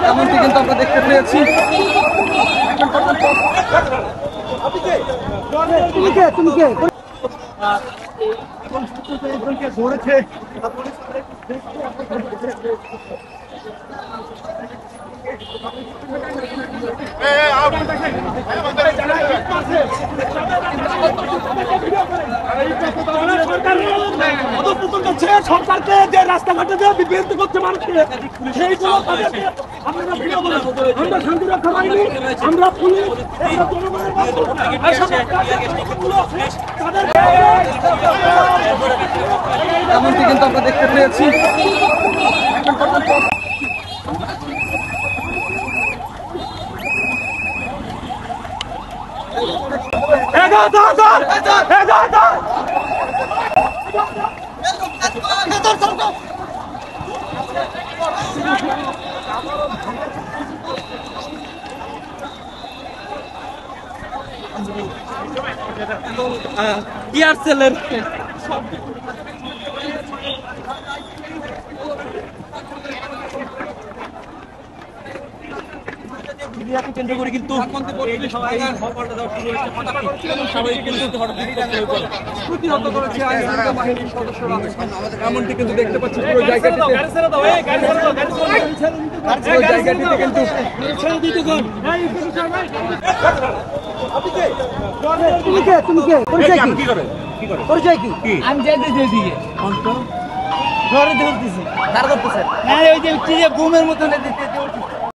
এমনটি কিন্তু আমরা দেখতে পেয়েছি। ধরেছে সরকারকে যে রাস্তাঘাটে যে বিভ্রান্ত করছে মানুষকে, সেইগুলো আমরা শান্তি রক্ষা বাহিনী, আমরা পুলিশ, এমনটি কিন্তু আমরা দেখতে পেয়েছি। এয়ারসেলের কেন্দ্র করে কিন্তু প্রতিহত করেছে আইনশৃঙ্খলা বাহিনীর সদস্যরা। এমনটি কিন্তু দেখতে পাচ্ছি পুরো জায়গাটিতে কিন্তু পরিচয় কি? আমি যাইতেছি ওইদিকে ঘরে ধরতেছি, ওই যে ঘুমের মতন